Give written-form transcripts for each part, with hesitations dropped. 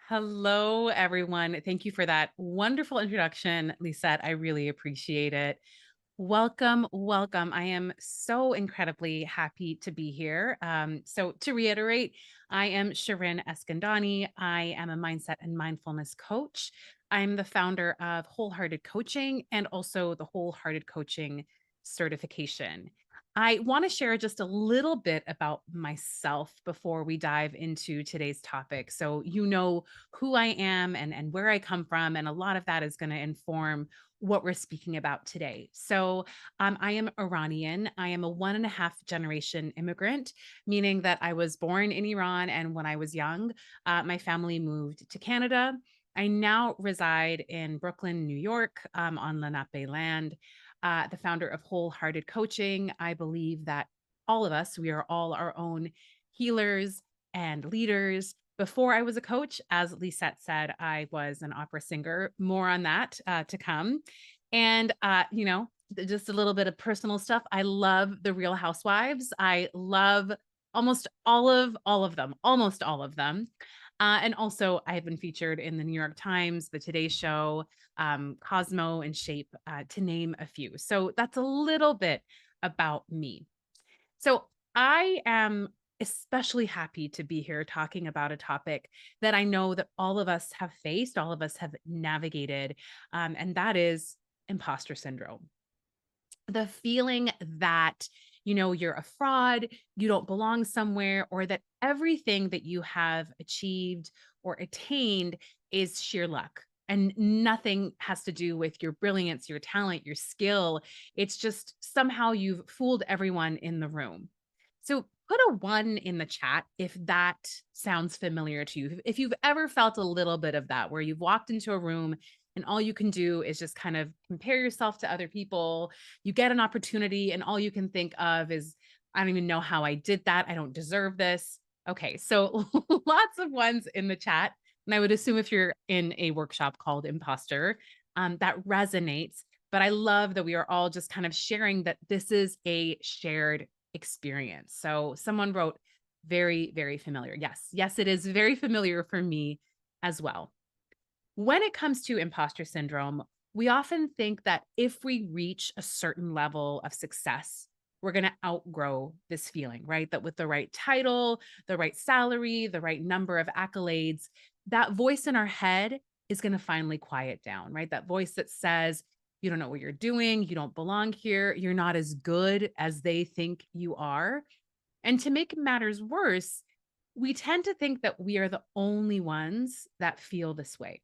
Hello, everyone. Thank you for that wonderful introduction, Lisette. I really appreciate it. Welcome, welcome. I am so incredibly happy to be here. So, to reiterate, I am Shirin Eskandani. I am a mindset and mindfulness coach. I'm the founder of Wholehearted Coaching and also the Wholehearted Coaching certification. I want to share just a little bit about myself before we dive into today's topic. So, you know who I am and where I come from. And a lot of that is going to inform what we're speaking about today. So, I am Iranian. I am a one and a half generation immigrant, meaning that I was born in Iran. And when I was young, my family moved to Canada. I now reside in Brooklyn, New York, on Lenape land. The founder of Wholehearted Coaching. I believe that all of us, we are all our own healers and leaders. Before I was a coach, as Lisette said, I was an opera singer. More on that to come. And, just a little bit of personal stuff. I love the Real Housewives. I love almost all of them, almost all of them. And also, I have been featured in the New York Times, The Today Show, Cosmo, and Shape, to name a few. So that's a little bit about me. So I am especially happy to be here talking about a topic that I know that all of us have faced, all of us have navigated, and that is imposter syndrome. The feeling that, you're a fraud, you don't belong somewhere, or that everything that you have achieved or attained is sheer luck. And nothing has to do with your brilliance, your talent, your skill. It's just somehow you've fooled everyone in the room. So put a one in the chat if that sounds familiar to you. If you've ever felt a little bit of that, where you've walked into a room and all you can do is just kind of compare yourself to other people. You get an opportunity, and all you can think of is, I don't even know how I did that. I don't deserve this. Okay, so lots of ones in the chat. And I would assume if you're in a workshop called Imposter, that resonates. But I love that we are all just kind of sharing that this is a shared experience. So someone wrote, very, very familiar. Yes, yes, it is very familiar for me as well. When it comes to imposter syndrome, we often think that if we reach a certain level of success, we're going to outgrow this feeling, right? That with the right title, the right salary, the right number of accolades, that voice in our head is going to finally quiet down, right? That voice that says, you don't know what you're doing, you don't belong here, you're not as good as they think you are. And to make matters worse, we tend to think that we are the only ones that feel this way,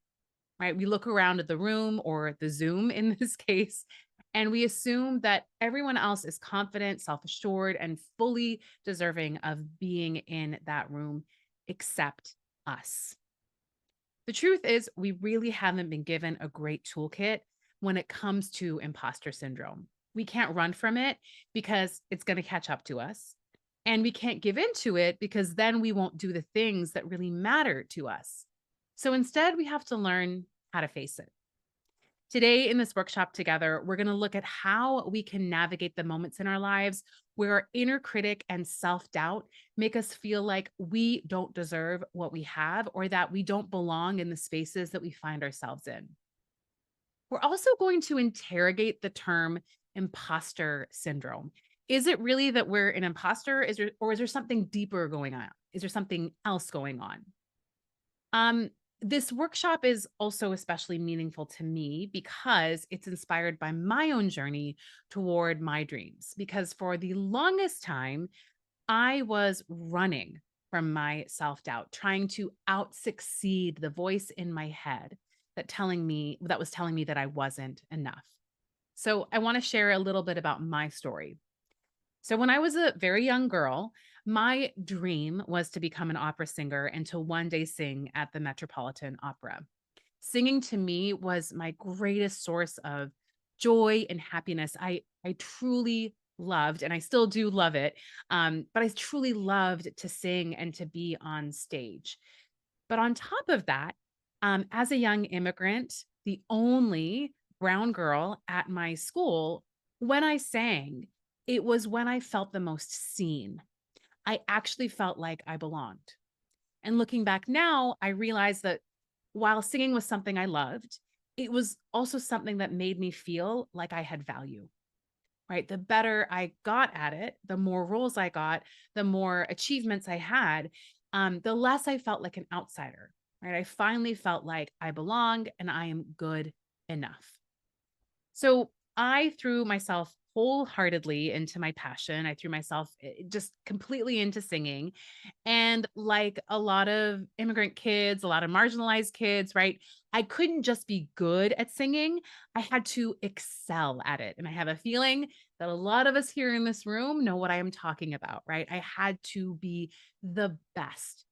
right? We look around at the room or the Zoom in this case, and we assume that everyone else is confident, self assured, and fully deserving of being in that room except us. The truth is, we really haven't been given a great toolkit when it comes to imposter syndrome. We can't run from it because it's going to catch up to us. And we can't give into it because then we won't do the things that really matter to us. So instead, we have to learn how to face it. Today, in this workshop together, we're going to look at how we can navigate the moments in our lives where our inner critic and self doubt make us feel like we don't deserve what we have or that we don't belong in the spaces that we find ourselves in. We're also going to interrogate the term imposter syndrome. Is it really that we're an imposter? Or is there something deeper going on? Is there something else going on? Um, this workshop is also especially meaningful to me because it's inspired by my own journey toward my dreams. Because for the longest time, I was running from my self doubt, trying to out succeed the voice in my head that was telling me that I wasn't enough. So I want to share a little bit about my story. So, when I was a very young girl, my dream was to become an opera singer and to one day sing at the Metropolitan Opera. Singing to me was my greatest source of joy and happiness. I truly loved, and I still do love it. But I truly loved to sing and to be on stage. But on top of that, as a young immigrant, the only brown girl at my school, when I sang, it was when I felt the most seen. I actually felt like I belonged. And looking back now, I realized that while singing was something I loved, it was also something that made me feel like I had value, right? The better I got at it, the more roles I got, the more achievements I had, the less I felt like an outsider, right? I finally felt like I belonged and I am good enough. So I threw myself wholeheartedly into my passion. I threw myself just completely into singing. And like a lot of immigrant kids, a lot of marginalized kids, right? I couldn't just be good at singing. I had to excel at it. And I have a feeling that a lot of us here in this room know what I am talking about, right? I had to be the best.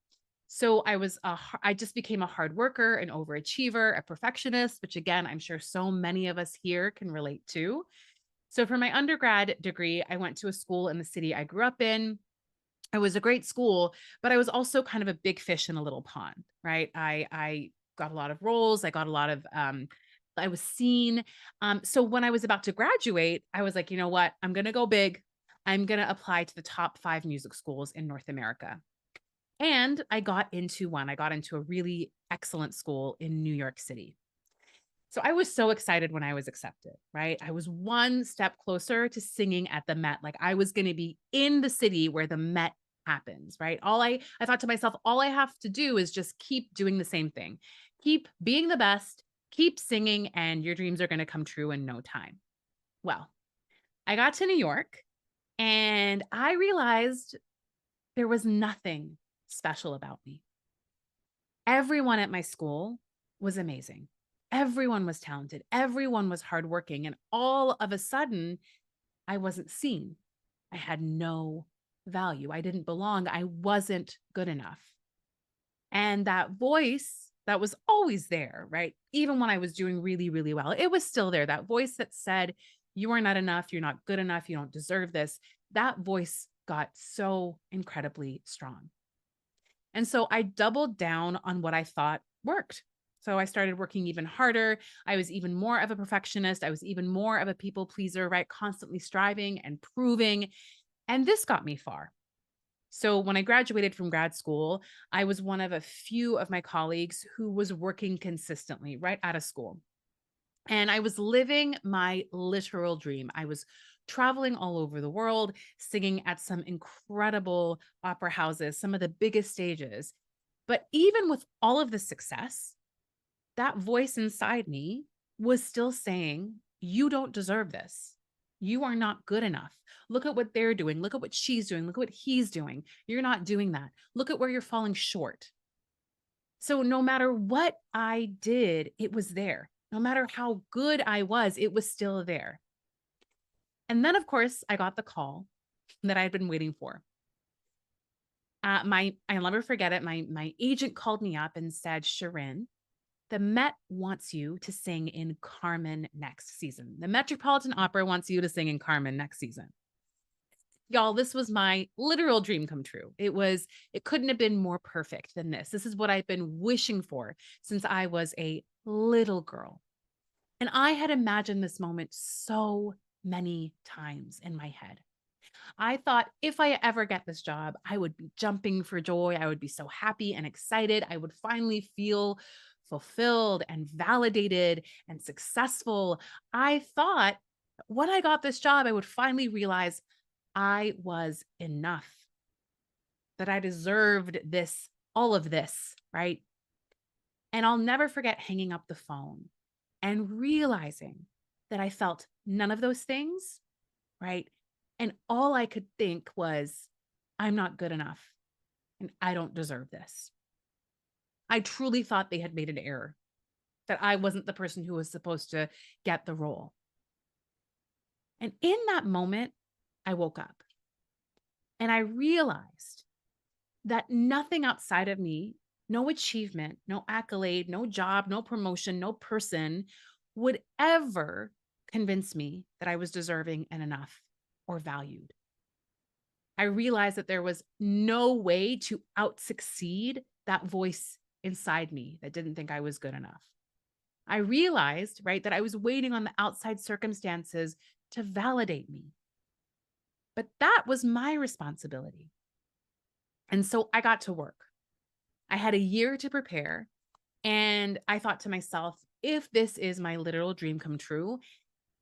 So I just became a hard worker, an overachiever, a perfectionist, which again, I'm sure so many of us here can relate to. So for my undergrad degree, I went to a school in the city I grew up in. It was a great school, but I was also kind of a big fish in a little pond, right? I got a lot of roles. I got a lot of I was seen. So when I was about to graduate, I was like, you know what? I'm gonna go big. I'm gonna apply to the top 5 music schools in North America. And I got into one. I got into a really excellent school in New York City. So I was so excited when I was accepted, right? I was one step closer to singing at the Met. Like I was going to be in the city where the Met happens, right? I thought to myself, all I have to do is just keep doing the same thing. Keep being the best, keep singing and your dreams are going to come true in no time. Well, I got to New York and I realized there was nothing special about me. Everyone at my school was amazing. Everyone was talented. Everyone was hardworking. And all of a sudden, I wasn't seen. I had no value. I didn't belong. I wasn't good enough. And that voice that was always there, right? Even when I was doing really, really well, it was still there. That voice that said, you are not enough. You're not good enough. You don't deserve this. That voice got so incredibly strong. And so I doubled down on what I thought worked. So I started working even harder. I was even more of a perfectionist. I was even more of a people pleaser, right? Constantly striving and proving. And this got me far. So when I graduated from grad school, I was one of a few of my colleagues who was working consistently right out of school. And I was living my literal dream. I was traveling all over the world, singing at some incredible opera houses, some of the biggest stages. But even with all of the success, that voice inside me was still saying, you don't deserve this. You are not good enough. Look at what they're doing. Look at what she's doing. Look at what he's doing. You're not doing that. Look at where you're falling short. So no matter what I did, it was there. No matter how good I was, it was still there. And then, of course, I got the call that I had been waiting for. I'll never forget it. My agent called me up and said, Shirin, the Met wants you to sing in Carmen next season. The Metropolitan Opera wants you to sing in Carmen next season. Y'all, this was my literal dream come true. It couldn't have been more perfect than this. This is what I've been wishing for since I was a little girl. And I had imagined this moment so many times in my head. I thought if I ever get this job, I would be jumping for joy. I would be so happy and excited. I would finally feel fulfilled and validated and successful. I thought when I got this job, I would finally realize I was enough, that I deserved this, all of this, right? And I'll never forget hanging up the phone and realizing that I felt none of those things, right? And all I could think was, I'm not good enough and I don't deserve this. I truly thought they had made an error, that I wasn't the person who was supposed to get the role. And in that moment, I woke up and I realized that nothing outside of me, no achievement, no accolade, no job, no promotion, no person would ever convince me that I was deserving and enough or valued. I realized that there was no way to out succeed that voice inside me that didn't think I was good enough. I realized, right, that I was waiting on the outside circumstances to validate me. But that was my responsibility. And so I got to work. I had a year to prepare. And I thought to myself, if this is my literal dream come true,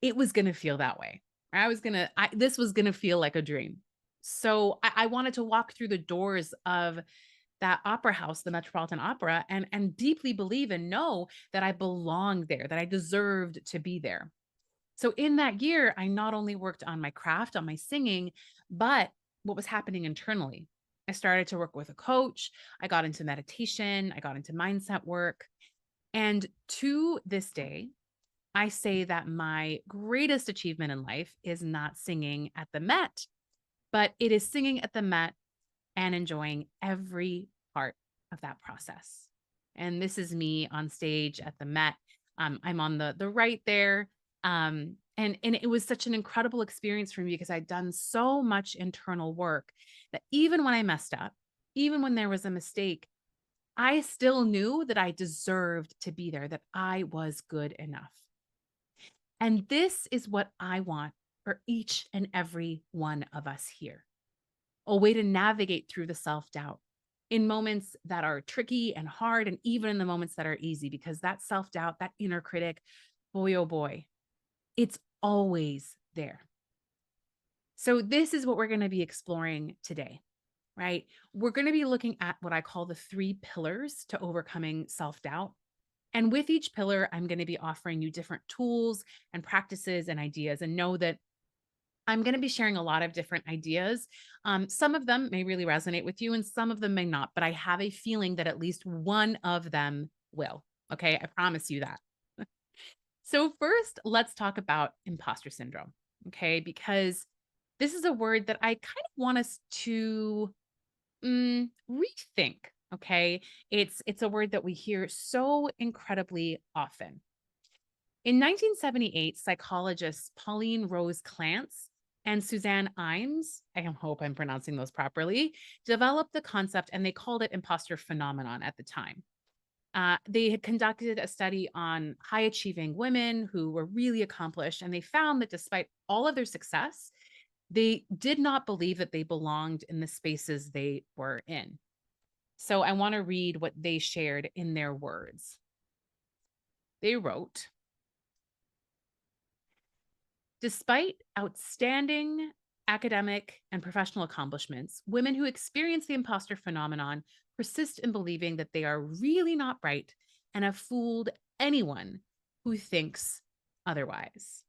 it was going to feel that way. This was going to feel like a dream. So I wanted to walk through the doors of that opera house, the Metropolitan Opera, and deeply believe and know that I belonged there, that I deserved to be there. So in that year, I not only worked on my craft, on my singing, but what was happening internally. I started to work with a coach. I got into meditation. I got into mindset work. And to this day, I say that my greatest achievement in life is not singing at the Met, but it is singing at the Met and enjoying every part of that process. And this is me on stage at the Met. I'm on the right there. And it was such an incredible experience for me because I'd done so much internal work that even when I messed up, even when there was a mistake, I still knew that I deserved to be there, that I was good enough. And this is what I want for each and every one of us here, a way to navigate through the self doubt in moments that are tricky and hard, and even in the moments that are easy, because that self doubt, that inner critic, boy, oh boy, it's always there. So, this is what we're going to be exploring today, right? We're going to be looking at what I call the 3 pillars to overcoming self doubt. And with each pillar, I'm going to be offering you different tools and practices and ideas. And know that I'm going to be sharing a lot of different ideas. Some of them may really resonate with you, and some of them may not, but I have a feeling that at least one of them will. Okay. I promise you that. So, first, let's talk about imposter syndrome. Okay. Because this is a word that I kind of want us to rethink. Okay. It's a word that we hear so incredibly often. In 1978, psychologists Pauline Rose Clance and Suzanne Imes, I hope I'm pronouncing those properly, developed the concept, and they called it imposter phenomenon at the time. They had conducted a study on high achieving women who were really accomplished, and they found that despite all of their success, they did not believe that they belonged in the spaces they were in. So I want to read what they shared in their words. They wrote, despite outstanding academic and professional accomplishments, women who experience the imposter phenomenon persist in believing that they are really not right and have fooled anyone who thinks otherwise.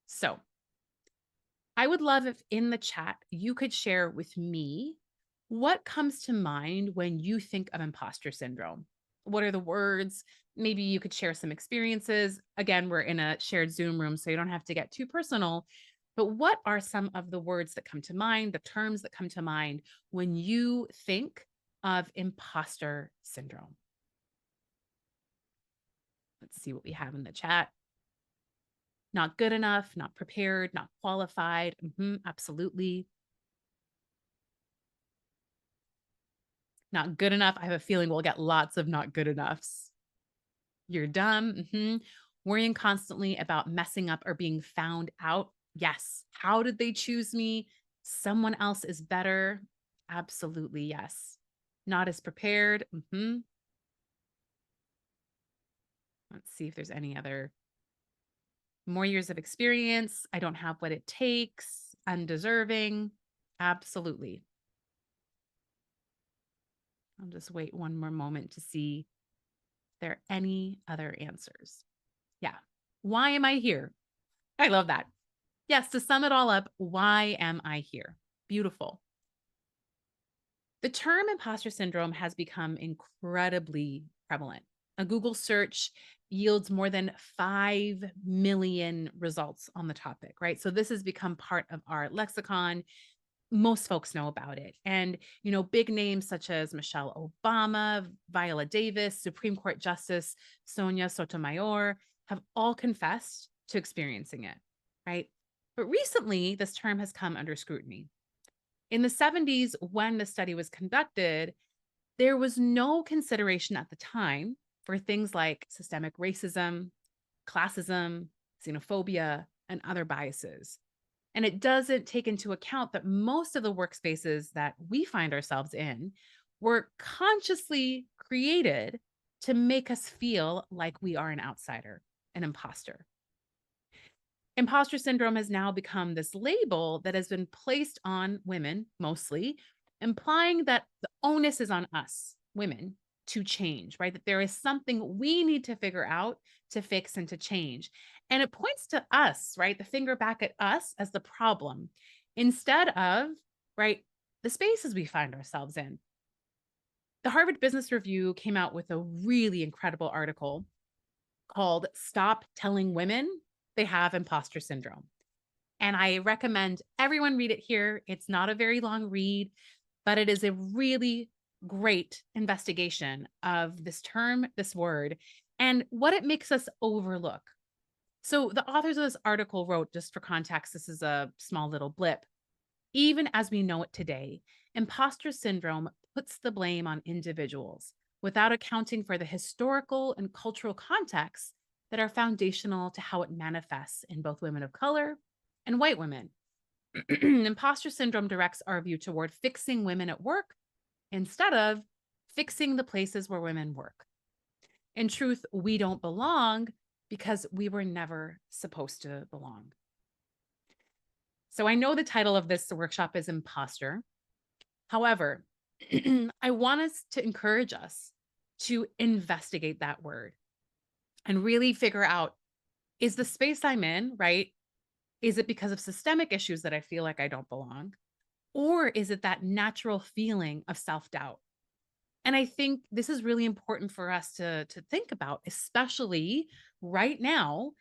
So, I would love if in the chat you could share with me what comes to mind when you think of imposter syndrome. What are the words? Maybe you could share some experiences. Again, we're in a shared Zoom room, so you don't have to get too personal. But what are some of the words that come to mind, the terms that come to mind when you think of imposter syndrome? Let's see what we have in the chat. Not good enough, not prepared, not qualified. Absolutely. Not good enough. I have a feeling we'll get lots of not good enoughs. You're dumb. Worrying constantly about messing up or being found out. Yes. How did they choose me? Someone else is better. Absolutely. Yes. Not as prepared. Let's see if there's any other more years of experience. I don't have what it takes. Undeserving. Absolutely. I'll just wait one more moment to see if there are any other answers. Yeah. Why am I here? I love that. Yes, to sum it all up, why am I here? Beautiful. The term imposter syndrome has become incredibly prevalent. A Google search yields more than 5 million results on the topic, right? So this has become part of our lexicon. Most folks know about it. And, big names such as Michelle Obama, Viola Davis, Supreme Court Justice Sonia Sotomayor have all confessed to experiencing it, right? But recently, this term has come under scrutiny. In the 70s, when the study was conducted, there was no consideration at the time for things like systemic racism, classism, xenophobia, and other biases. And it doesn't take into account that most of the workspaces that we find ourselves in were consciously created to make us feel like we are an outsider, an imposter. Imposter syndrome has now become this label that has been placed on women mostly, implying that the onus is on us, women, to change, right? That there is something we need to figure out to fix and to change. And it points to us, right? The finger back at us as the problem instead of, right, the spaces we find ourselves in. The Harvard Business Review came out with a really incredible article called Stop Telling Women They Have Imposter Syndrome. And I recommend everyone read it here. It's not a very long read, but it is a really great investigation of this term, this word, and what it makes us overlook. So, the authors of this article wrote, just for context, this is a small little blip. Even as we know it today, imposter syndrome puts the blame on individuals without accounting for the historical and cultural contexts that are foundational to how it manifests in both women of color and white women. Imposter syndrome directs our view toward fixing women at work instead of fixing the places where women work. In truth, we don't belong because we were never supposed to belong. So I know the title of this workshop is Imposter. However, I want us to encourage us to investigate that word and really figure out, is the space I'm in, right? Is it because of systemic issues that I feel like I don't belong? Or is it that natural feeling of self-doubt? And I think this is really important for us to think about, especially right now,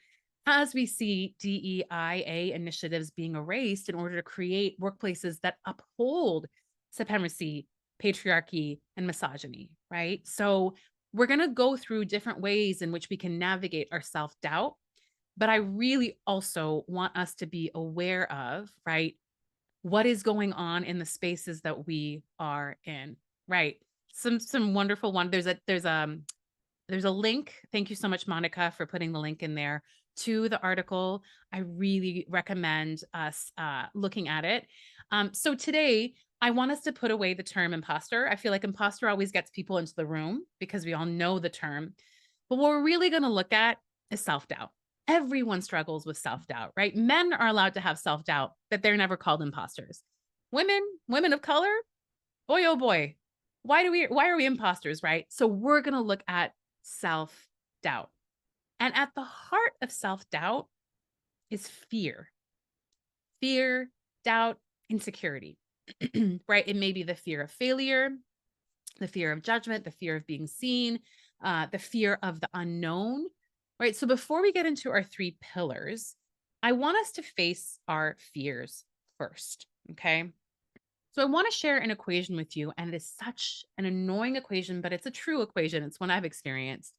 as we see DEIA initiatives being erased in order to create workplaces that uphold supremacy, patriarchy, and misogyny, right? So we're going to go through different ways in which we can navigate our self-doubt, but I really also want us to be aware of, right, what is going on in the spaces that we are in, right? Some wonderful one. There's a link. Thank you so much, Monica, for putting the link in there to the article. I really recommend us looking at it. So today, I want us to put away the term imposter. I feel like imposter always gets people into the room because we all know the term. But what we're really going to look at is self doubt. Everyone struggles with self doubt, right? Men are allowed to have self doubt, but they're never called imposters. Women of color, boy, oh boy, why are we imposters, right? So we're going to look at self doubt. And at the heart of self doubt is fear, doubt, insecurity, right? It may be the fear of failure, the fear of judgment, the fear of being seen, the fear of the unknown, right? So before we get into our three pillars, I want us to face our fears first. Okay. So I want to share an equation with you, and it is such an annoying equation, but it's a true equation. It's one I've experienced.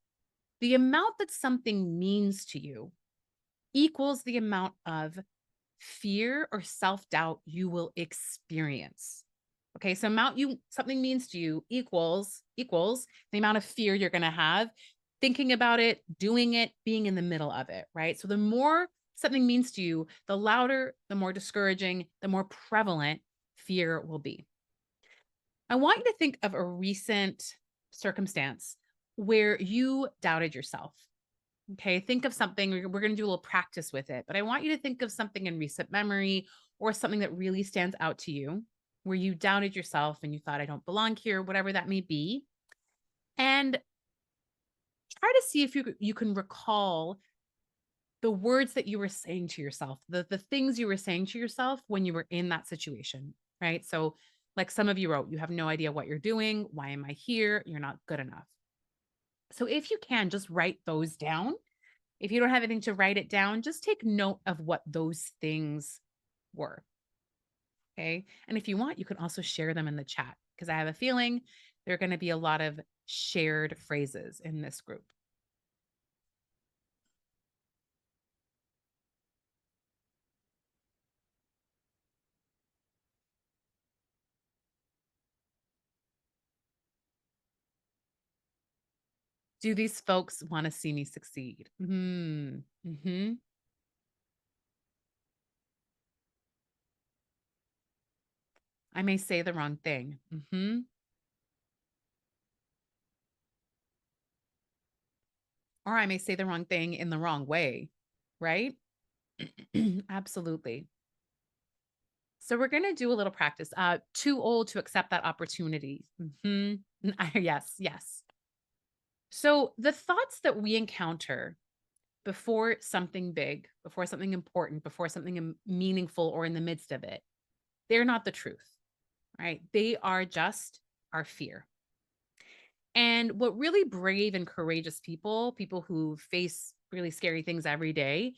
The amount that something means to you equals the amount of fear or self-doubt you will experience. Okay, so something means to you equals the amount of fear you're going to have thinking about it, doing it, being in the middle of it, right? So the more something means to you, the louder, the more discouraging, the more prevalent fear will be. I want you to think of a recent circumstance where you doubted yourself. Okay, think of something. We're going to do a little practice with it, but I want you to think of something in recent memory or something that really stands out to you where you doubted yourself and you thought, I don't belong here, whatever that may be. And try to see if you can recall the words that you were saying to yourself, the things you were saying to yourself when you were in that situation, right? So, like some of you wrote, you have no idea what you're doing. Why am I here? You're not good enough. So, if you can, just write those down. If you don't have anything to write it down, just take note of what those things were. Okay. And if you want, you can also share them in the chat because I have a feeling there are going to be a lot of shared phrases in this group. Do these folks want to see me succeed? Mm-hmm. I may say the wrong thing. or I may say the wrong thing in the wrong way, right? Absolutely. So we're going to do a little practice. Too old to accept that opportunity. Yes, yes. So the thoughts that we encounter before something big, before something important, before something meaningful or in the midst of it, they're not the truth, right? They are just our fear. And what really brave and courageous people, people who face really scary things every day,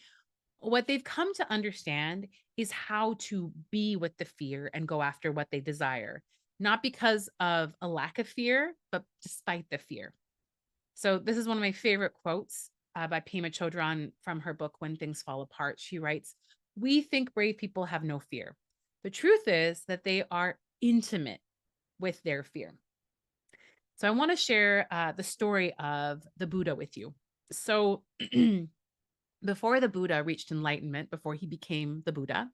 what they've come to understand is how to be with the fear and go after what they desire, not because of a lack of fear, but despite the fear. So, this is one of my favorite quotes by Pema Chodron from her book, When Things Fall Apart. She writes, "We think brave people have no fear. The truth is that they are intimate with their fear." So, I want to share the story of the Buddha with you. So, before the Buddha reached enlightenment, before he became the Buddha,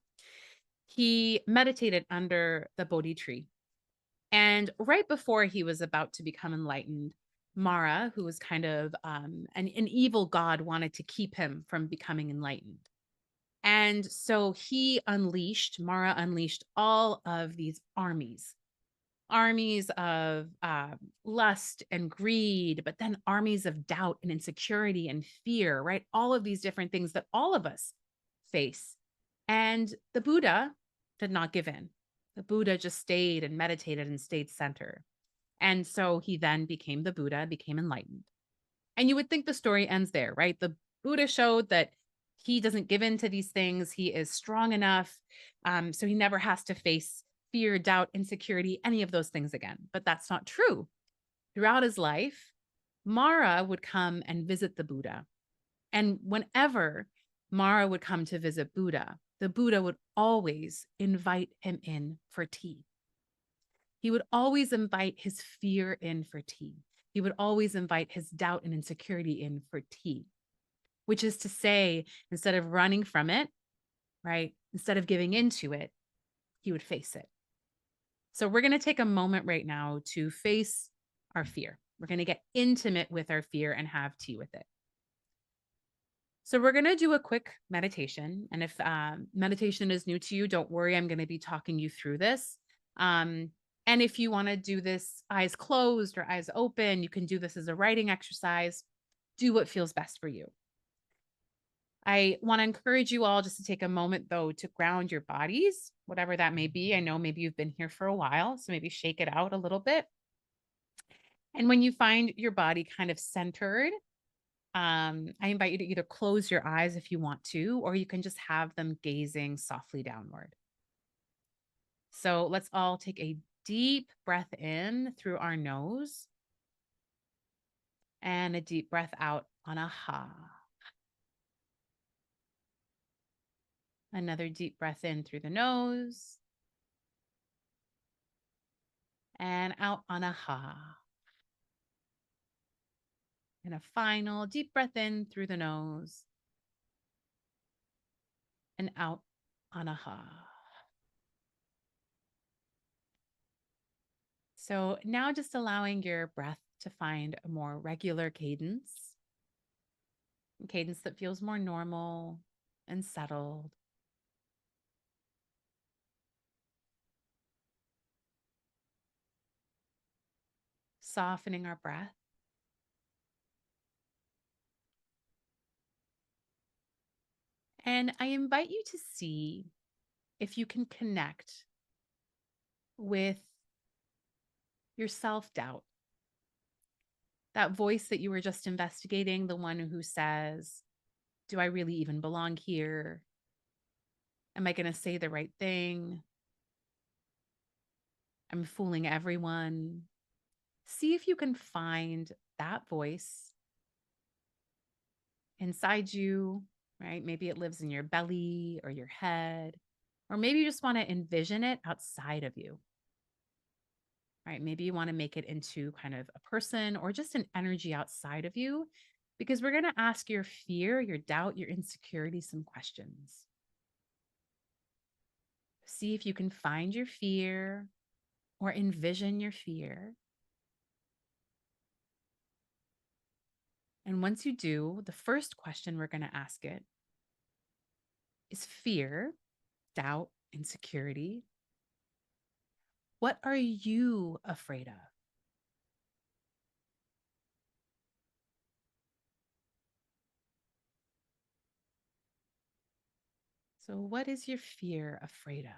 he meditated under the Bodhi tree. And right before he was about to become enlightened, Mara, who was kind of an evil god, wanted to keep him from becoming enlightened. And so Mara unleashed all of these armies of lust and greed, but then armies of doubt and insecurity and fear, right? All of these different things that all of us face. And the Buddha did not give in. The Buddha just stayed and meditated and stayed center. And so he then became the Buddha, became enlightened. And you would think the story ends there, right? The Buddha showed that he doesn't give in to these things. He is strong enough. So he never has to face fear, doubt, insecurity, any of those things again. But that's not true. Throughout his life, Mara would come and visit the Buddha. And whenever Mara would come to visit Buddha, the Buddha would always invite him in for tea. He would always invite his fear in for tea. He would always invite his doubt and insecurity in for tea, which is to say, instead of running from it, right? Instead of giving into it, he would face it. So we're going to take a moment right now to face our fear. We're going to get intimate with our fear and have tea with it. So we're going to do a quick meditation. And if meditation is new to you, don't worry. I'm going to be talking you through this. And if you want to do this eyes closed or eyes open, you can do this as a writing exercise. Do what feels best for you. I want to encourage you all just to take a moment, though, to ground your bodies, whatever that may be. I know maybe you've been here for a while, so maybe shake it out a little bit. And when you find your body kind of centered, I invite you to either close your eyes if you want to, or you can just have them gazing softly downward. So let's all take a deep breath in through our nose and a deep breath out on a ha. Another deep breath in through the nose and out on a ha. And a final deep breath in through the nose and out on a ha. So now just allowing your breath to find a more regular cadence, a cadence that feels more normal and settled. Softening our breath. And I invite you to see if you can connect with your self-doubt. That voice that you were just investigating, the one who says, do I really even belong here? Am I going to say the right thing? I'm fooling everyone. See if you can find that voice inside you, right? Maybe it lives in your belly or your head, or maybe you just want to envision it outside of you, right? Maybe you want to make it into kind of a person or just an energy outside of you, because we're going to ask your fear, your doubt, your insecurity some questions. See if you can find your fear or envision your fear. And once you do, the first question we're going to ask it is fear, doubt, insecurity. What are you afraid of? So, what is your fear afraid of?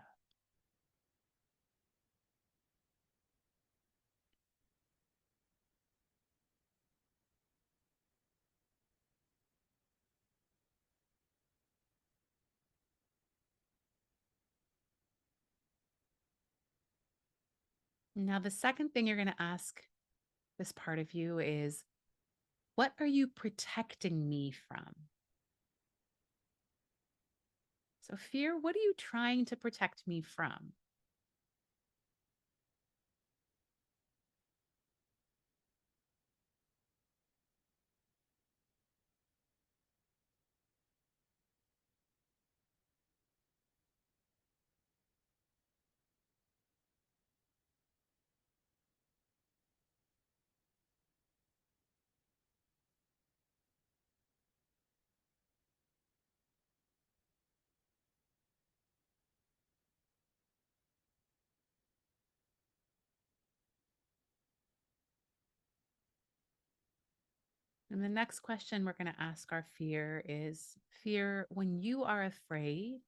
Now, the second thing you're going to ask this part of you is, what are you protecting me from? So, fear, what are you trying to protect me from? And the next question we're going to ask our fear is, fear, when you are afraid,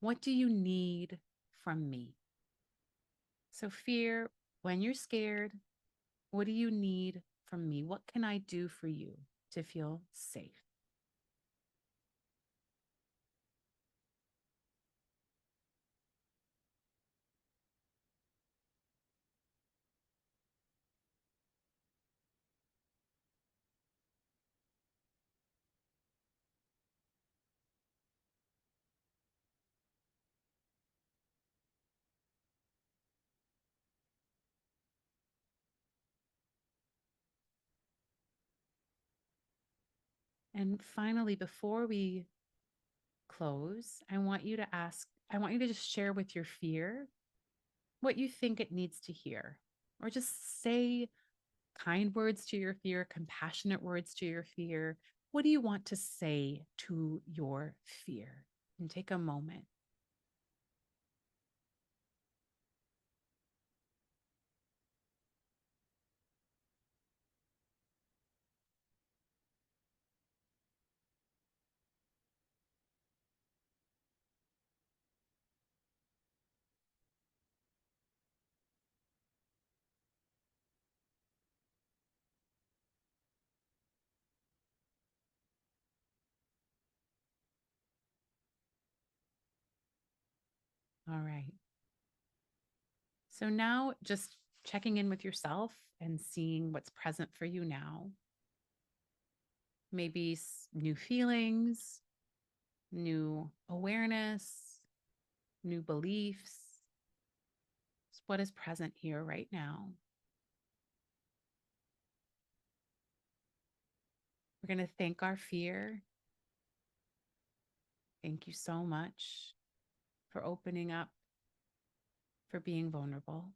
what do you need from me? So, fear, when you're scared, what do you need from me? What can I do for you to feel safe? And finally, before we close, I want you to just share with your fear what you think it needs to hear, or just say kind words to your fear, compassionate words to your fear. What do you want to say to your fear? And take a moment. All right. So now just checking in with yourself and seeing what's present for you now. Maybe new feelings, new awareness, new beliefs. What is present here right now? We're going to thank our fear. Thank you so much for opening up, for being vulnerable.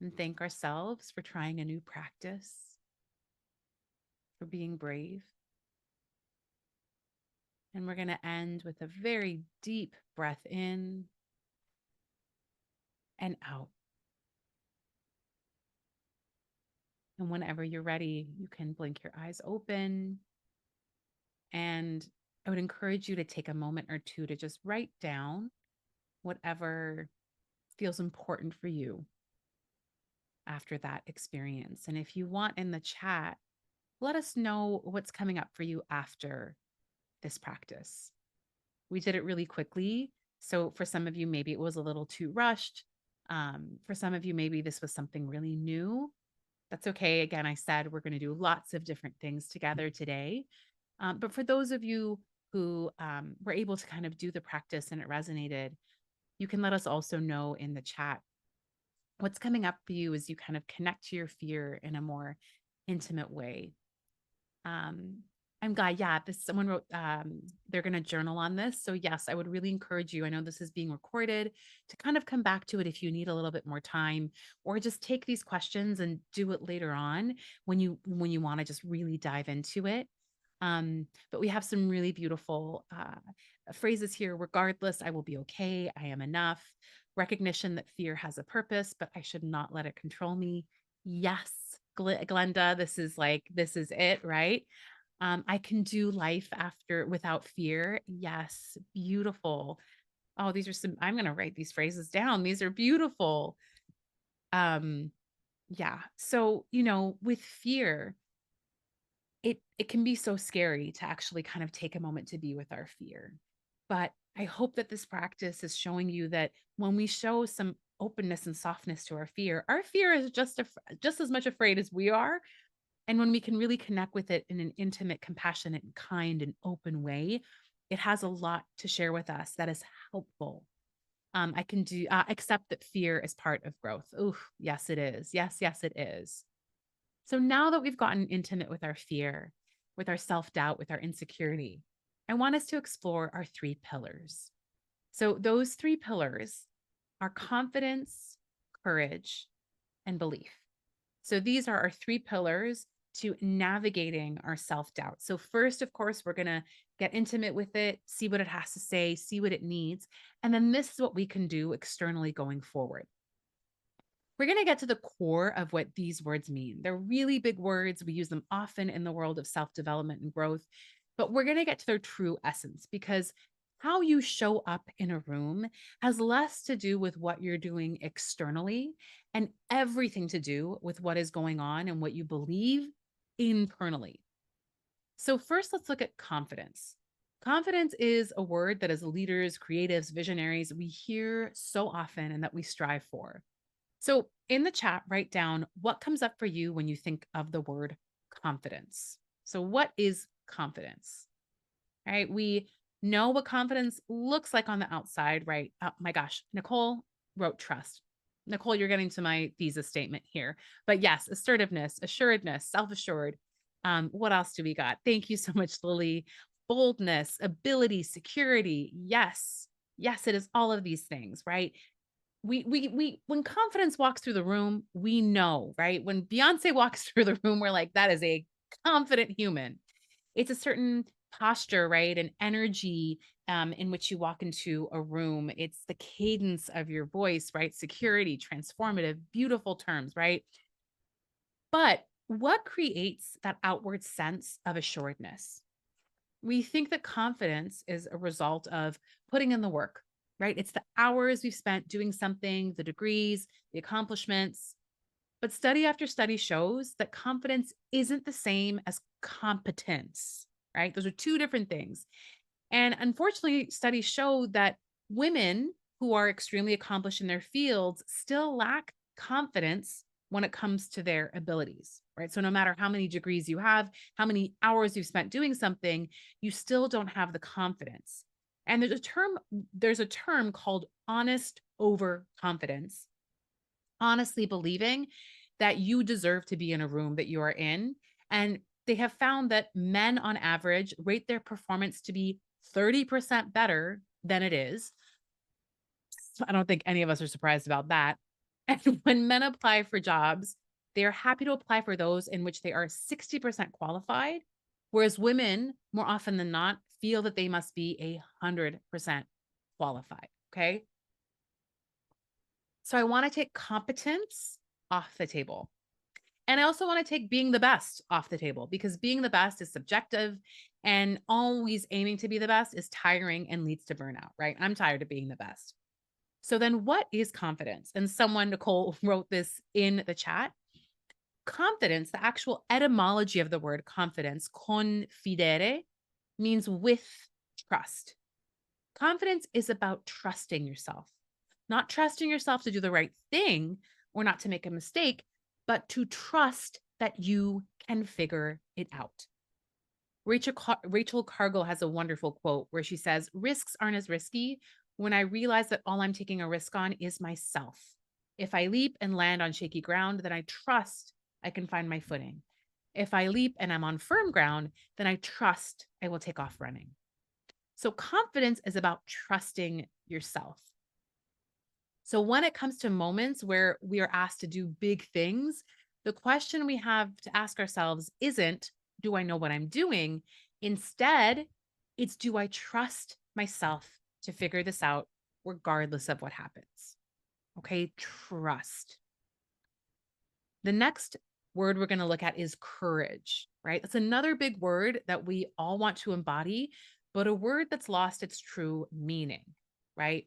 And thank ourselves for trying a new practice, for being brave. And we're going to end with a very deep breath in and out. And whenever you're ready, you can blink your eyes open. And I would encourage you to take a moment or two to just write down whatever feels important for you after that experience. And if you want in the chat, let us know what's coming up for you after this practice. We did it really quickly. So for some of you, maybe it was a little too rushed. For some of you, maybe this was something really new. That's okay. Again, I said we're going to do lots of different things together today. But for those of you who were able to kind of do the practice and it resonated, you can let us also know in the chat what's coming up for you as you kind of connect to your fear in a more intimate way. Um, I'm glad. Yeah, this someone wrote they're going to journal on this. So yes, I would really encourage you. I know this is being recorded to kind of come back to it if you need a little bit more time or just take these questions and do it later on when you want to just really dive into it. But we have some really beautiful phrases here. Regardless, I will be okay. I am enough. Recognition that fear has a purpose, but I should not let it control me. Yes, Glenda, this is it, right? I can do life after without fear. Yes, beautiful. Oh, these are some, I'm going to write these phrases down. These are beautiful. Um, yeah. So, with fear, it can be so scary to actually kind of take a moment to be with our fear. But I hope that this practice is showing you that when we show some openness and softness to our fear is just as much afraid as we are. And when we can really connect with it in an intimate, compassionate, and kind and open way, it has a lot to share with us that is helpful. I can do accept that fear is part of growth. Oh, yes, it is. Yes, yes, it is. So now that we've gotten intimate with our fear, with our self doubt, with our insecurity, I want us to explore our three pillars. So those three pillars are confidence, courage, and belief. So these are our three pillars to navigating our self doubt. So, first, of course, we're going to get intimate with it, see what it has to say, see what it needs. And then this is what we can do externally going forward. We're going to get to the core of what these words mean. They're really big words. We use them often in the world of self development and growth, but we're going to get to their true essence because how you show up in a room has less to do with what you're doing externally and everything to do with what is going on and what you believe internally. So, first, let's look at confidence. Confidence is a word that as leaders, creatives, visionaries, we hear so often and that we strive for. So, in the chat, write down what comes up for you when you think of the word confidence. So, what is confidence? Right? We know what confidence looks like on the outside, right? Oh my gosh, Nicole wrote trust. Nicole, you're getting to my thesis statement here. But yes, assertiveness, assuredness, self assured. What else do we got? Thank you so much, Lily. Boldness, ability, security. Yes. Yes, it is all of these things, right? We when confidence walks through the room, we know, right? When Beyonce walks through the room, we're like, that is a confident human. It's a certain posture, right? An energy in which you walk into a room. It's the cadence of your voice, right? Security, transformative, beautiful terms, right? But what creates that outward sense of assuredness? We think that confidence is a result of putting in the work, right? It's the hours we've spent doing something, the degrees, the accomplishments. But study after study shows that confidence isn't the same as competence, right? Those are two different things. And unfortunately, studies show that women who are extremely accomplished in their fields still lack confidence when it comes to their abilities, right? So no matter how many degrees you have, how many hours you've spent doing something, you still don't have the confidence. And there's a term called honest overconfidence, honestly believing that you deserve to be in a room that you are in. And they have found that men on average rate their performance to be 30% better than it is. So I don't think any of us are surprised about that. And when men apply for jobs, they are happy to apply for those in which they are 60% qualified, whereas women, more often than not, feel that they must be 100% qualified. Okay. So I want to take competence off the table. And I also want to take being the best off the table because being the best is subjective and always aiming to be the best is tiring and leads to burnout, right? I'm tired of being the best. So then what is confidence? And someone, Nicole, wrote this in the chat. Confidence, the actual etymology of the word confidence, confidere, means with trust. Confidence is about trusting yourself, not trusting yourself to do the right thing or not to make a mistake, but to trust that you can figure it out. Rachel Cargill has a wonderful quote where she says, risks aren't as risky when I realize that all I'm taking a risk on is myself. If I leap and land on shaky ground, then I trust I can find my footing. If I leap and I'm on firm ground, then I trust I will take off running. So confidence is about trusting yourself. So when it comes to moments where we are asked to do big things, the question we have to ask ourselves isn't, do I know what I'm doing? Instead, it's, do I trust myself to figure this out regardless of what happens? Okay, trust. The next word we're going to look at is courage, right? That's another big word that we all want to embody, but a word that's lost its true meaning, right?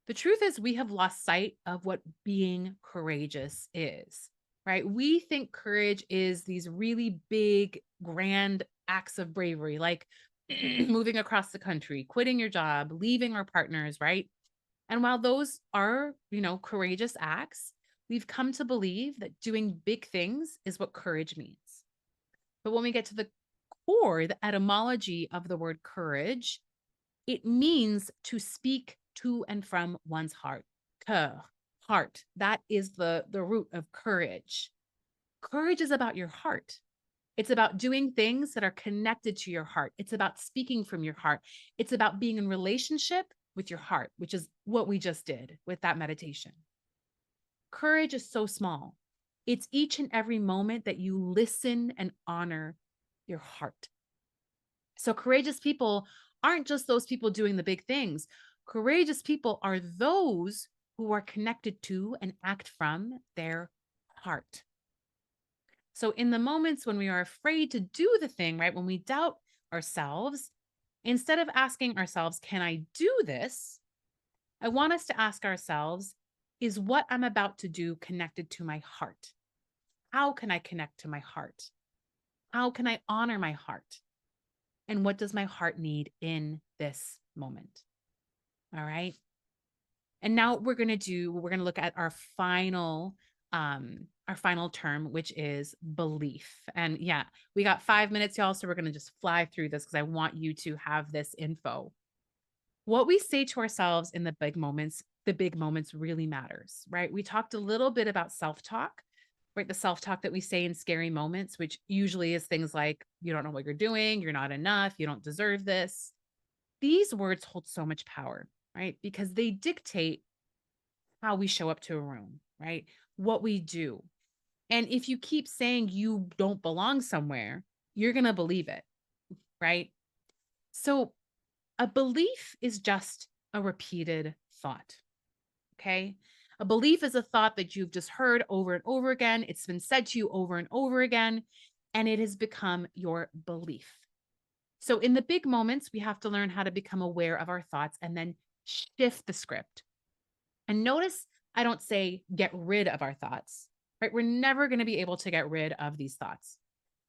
The truth is, we have lost sight of what being courageous is, right? We think courage is these really big, grand acts of bravery, like moving across the country, quitting your job, leaving our partners, right? And while those are, courageous acts, we've come to believe that doing big things is what courage means. But when we get to the core, the etymology of the word courage, it means to speak to and from one's heart. Cœur, heart. That is the root of courage. Courage is about your heart. It's about doing things that are connected to your heart. It's about speaking from your heart. It's about being in relationship with your heart, which is what we just did with that meditation. Courage is so small. It's each and every moment that you listen and honor your heart. So courageous people aren't just those people doing the big things. Courageous people are those who are connected to and act from their heart. So in the moments when we are afraid to do the thing, right, when we doubt ourselves, instead of asking ourselves, can I do this? I want us to ask ourselves, is what I'm about to do connected to my heart? How can I connect to my heart? How can I honor my heart? And what does my heart need in this moment? All right. And now we're going to look at our final term, which is belief. And yeah, we got 5 minutes, y'all. So we're going to just fly through this because I want you to have this info. What we say to ourselves in the big moments really matters, right? We talked a little bit about self-talk, right? The self-talk that we say in scary moments, which usually is things like, you don't know what you're doing, you're not enough, you don't deserve this. These words hold so much power, right? Because they dictate how we show up to a room, right? What we do. And if you keep saying you don't belong somewhere, you're going to believe it, right? So a belief is just a repeated thought. Okay. A belief is a thought that you've just heard over and over again. It's been said to you over and over again, and it has become your belief. So in the big moments, we have to learn how to become aware of our thoughts and then shift the script. And notice I don't say get rid of our thoughts, right? We're never going to be able to get rid of these thoughts.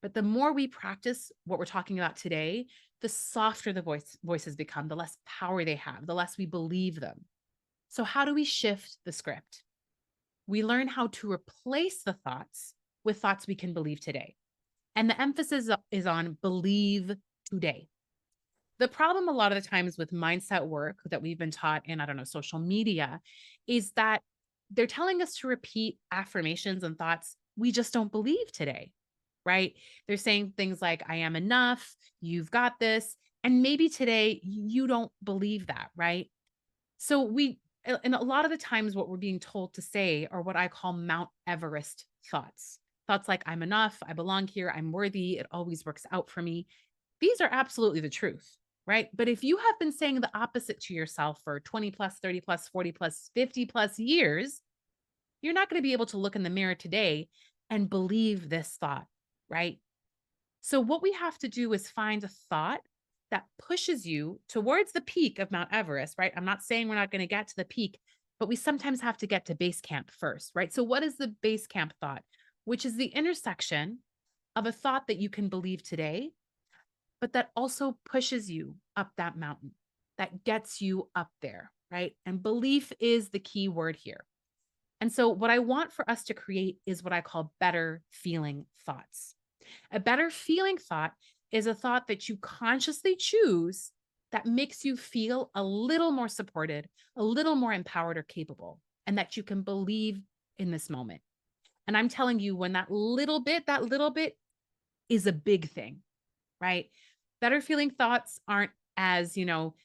But the more we practice what we're talking about today, the softer the voices become, the less power they have, the less we believe them. So how do we shift the script? We learn how to replace the thoughts with thoughts we can believe today. And the emphasis is on believe today. The problem a lot of the times with mindset work that we've been taught in, I don't know, social media is that they're telling us to repeat affirmations and thoughts we just don't believe today, right? They're saying things like, I am enough, you've got this. And maybe today you don't believe that, right? So and a lot of the times what we're being told to say are what I call Mount Everest thoughts. Thoughts like, I'm enough, I belong here, I'm worthy, it always works out for me. These are absolutely the truth, right? But if you have been saying the opposite to yourself for 20 plus, 30 plus, 40 plus, 50 plus years, you're not going to be able to look in the mirror today and believe this thought, right? So what we have to do is find a thought that pushes you towards the peak of Mount Everest, right? I'm not saying we're not going to get to the peak, but we sometimes have to get to base camp first, right? So what is the base camp thought? Which is the intersection of a thought that you can believe today, but that also pushes you up that mountain, that gets you up there, right? And belief is the key word here. And so what I want for us to create is what I call better feeling thoughts. A better feeling thought is a thought that you consciously choose that makes you feel a little more supported, a little more empowered or capable, and that you can believe in this moment. And I'm telling you, when that little bit is a big thing, right? Better feeling thoughts aren't as,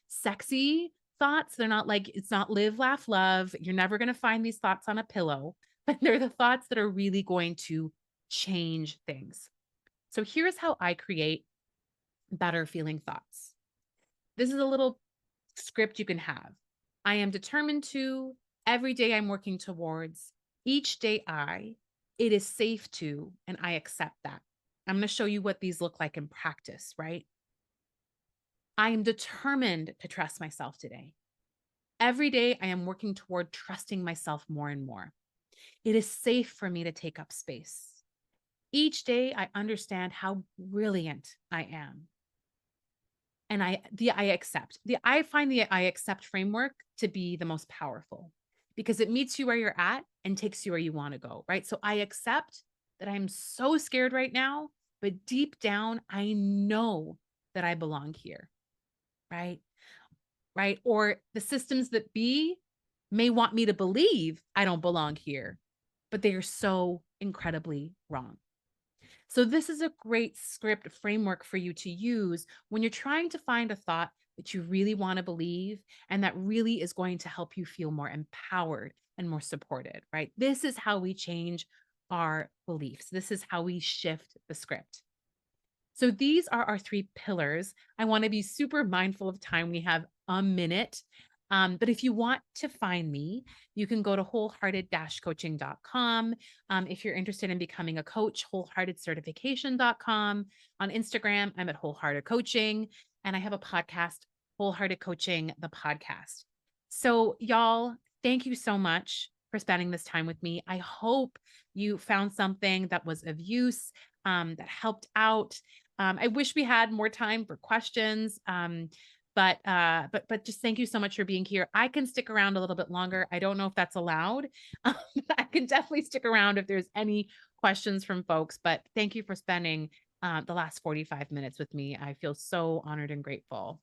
sexy thoughts. They're not like, it's not live, laugh, love. You're never going to find these thoughts on a pillow, but they're the thoughts that are really going to change things. So here's how I create better feeling thoughts. This is a little script you can have. I am determined to, every day I'm working towards, each day it is safe to, and I accept that. I'm going to show you what these look like in practice, right? I am determined to trust myself today. Every day I am working toward trusting myself more and more. It is safe for me to take up space. Each day I understand how brilliant I am. And I find the I accept framework to be the most powerful because it meets you where you're at and takes you where you want to go, right? So I accept that I'm so scared right now, but deep down I know that I belong here, right? Right? Or the systems that be may want me to believe I don't belong here, but they are so incredibly wrong. So, this is a great script framework for you to use when you're trying to find a thought that you really want to believe and that really is going to help you feel more empowered and more supported, right? This is how we change our beliefs. This is how we shift the script. So these are our three pillars. I want to be super mindful of time. We have a minute. But if you want to find me, you can go to wholehearted-coaching.com. If you're interested in becoming a coach, wholeheartedcertification.com. On Instagram, I'm at Wholehearted Coaching. And I have a podcast, Wholehearted Coaching, the podcast. So, y'all, thank you so much for spending this time with me. I hope you found something that was of use, that helped out. I wish we had more time for questions. But just thank you so much for being here. I can stick around a little bit longer. I don't know if that's allowed. I can definitely stick around if there's any questions from folks, but thank you for spending the last 45 minutes with me. I feel so honored and grateful.